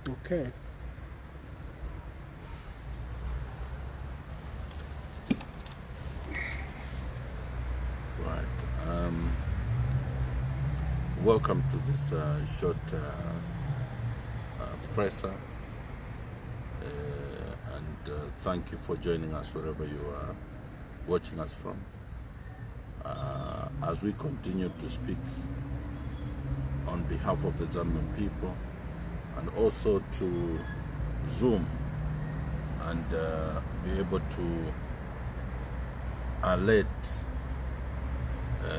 Okay. Right. Welcome to this short presser, and thank you for joining us wherever you are watching us from. As we continue to speak on behalf of the Zambian people, and also to Zoom and be able to alert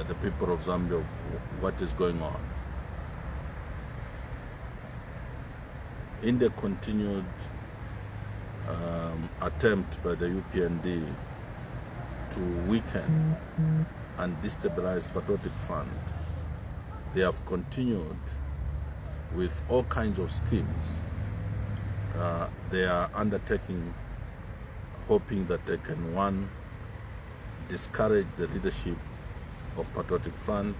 the people of Zambia of what is going on. In the continued attempt by the UPND to weaken and destabilize Patriotic Front, they have continued with all kinds of schemes they are undertaking, hoping that they can, one, discourage the leadership of Patriotic Front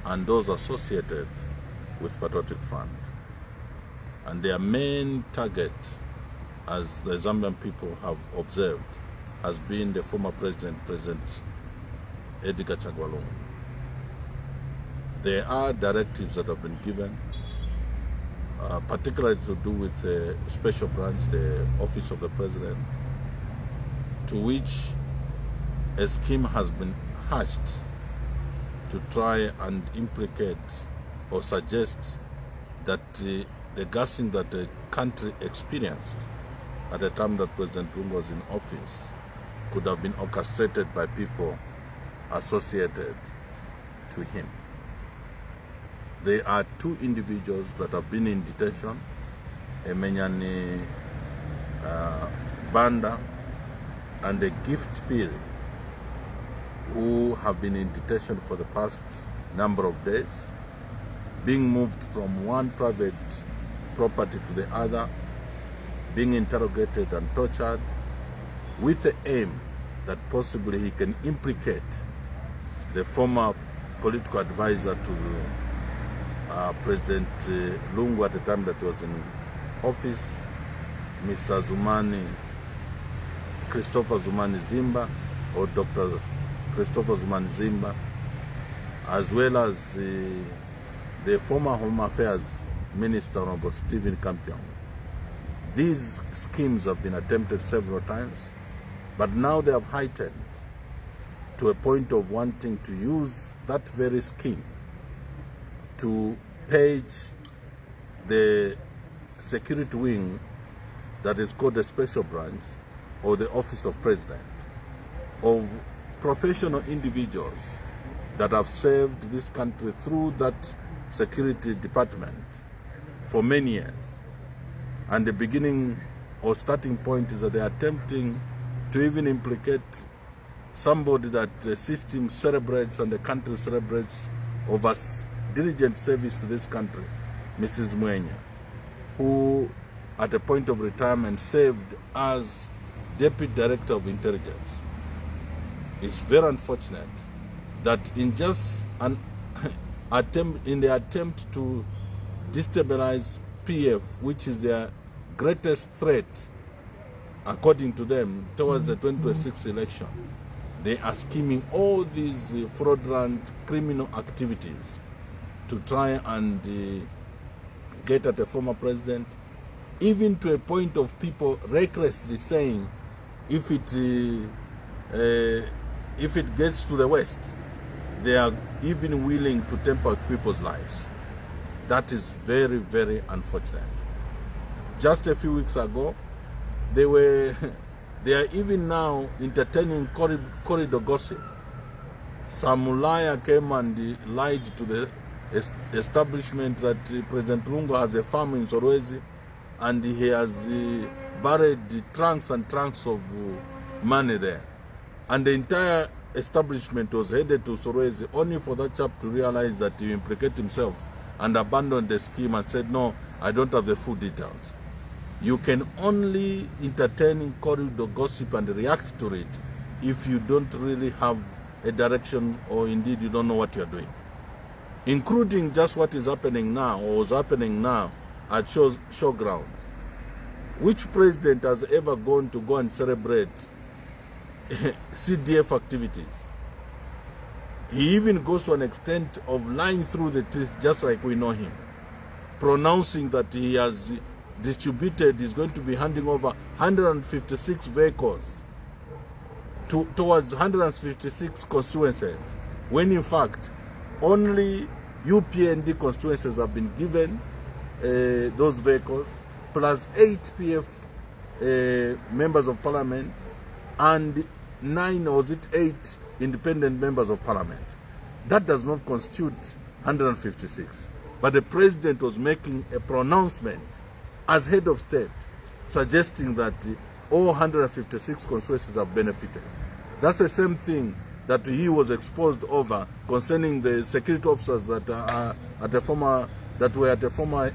and those associated with Patriotic Front. And their main target, as the Zambian people have observed, has been the former President Edgar Chagwa Lungu. There are directives that have been given, particularly to do with the special branch, the Office of the President, to which a scheme has been hatched to try and implicate or suggest that the gassing that the country experienced at the time that President Lungu was in office could have been orchestrated by people associated to him. There are two individuals that have been in detention, Emenyani Banda and the Gift Piri, who have been in detention for the past number of days, being moved from one private property to the other, being interrogated and tortured, with the aim that possibly he can implicate the former political advisor to President Lungu at the time that he was in office, Mr. Christopher Zumani Zimba, or Dr. Christopher Zumani Zimba, as well as the former Home Affairs Minister, Honorable Stephen Kampyongo. These schemes have been attempted several times, but now they have heightened to a point of wanting to use that very scheme to page the security wing that is called the Special Branch or the Office of President, of professional individuals that have served this country through that security department for many years. And the beginning or starting point is that they are attempting to even implicate somebody that the system celebrates and the country celebrates of us diligent service to this country, Mrs. Mwenya, who at a point of retirement served as Deputy Director of Intelligence. It's very unfortunate that in just an in the attempt to destabilize PF, which is their greatest threat, according to them, towards the 2026 election, they are scheming all these fraudulent criminal activities to try and get at the former president, even to a point of people recklessly saying, if it gets to the West, they are even willing to tamper with people's lives. That is very, very unfortunate. Just a few weeks ago, they are even now entertaining corridor gossip. Some liar came and lied to the establishment that President Lungu has a farm in Sorwezi and he has buried trunks and trunks of money there. And the entire establishment was headed to Sorwezi only for that chap to realize that he implicated himself and abandoned the scheme and said, no, I don't have the full details. You can only entertain corridor gossip and react to it if you don't really have a direction, or indeed you don't know what you're doing. Including just what is happening now, or was happening now, at showgrounds. Which president has ever gone to go and celebrate CDF activities? He even goes to an extent of lying through the teeth, just like we know him, pronouncing that he has distributed, is going to be handing over 156 vehicles towards 156 constituencies, when in fact only UPND constituencies have been given those vehicles, plus 8 PF members of parliament and 9, or was it 8, independent members of parliament. That does not constitute 156. But the president was making a pronouncement as head of state, suggesting that all 156 constituencies have benefited. That's the same thing that he was exposed over concerning the security officers that are at the former, that were at the former,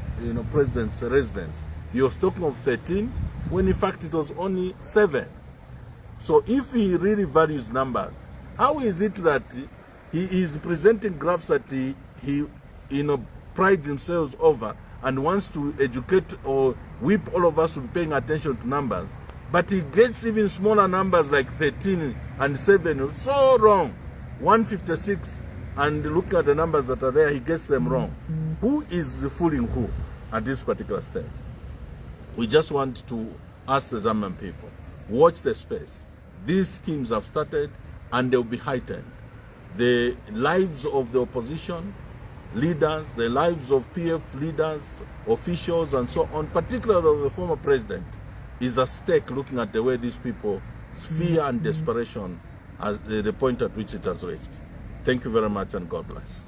president's residence. He was talking of 13, when in fact it was only 7. So if he really values numbers, how is it that he is presenting graphs that he prides himself over and wants to educate or whip all of us to be paying attention to numbers, but he gets even smaller numbers like 13 and 7, so wrong. 156, and look at the numbers that are there, he gets them wrong. Who is fooling who at this particular stage? We just want to ask the Zambian people, watch the space. These schemes have started and they'll be heightened. The lives of the opposition leaders, the lives of PF leaders, officials, and so on, particularly of the former president, is at stake, looking at the way these people fear and desperation as the point at which it has reached. Thank you very much, and God bless.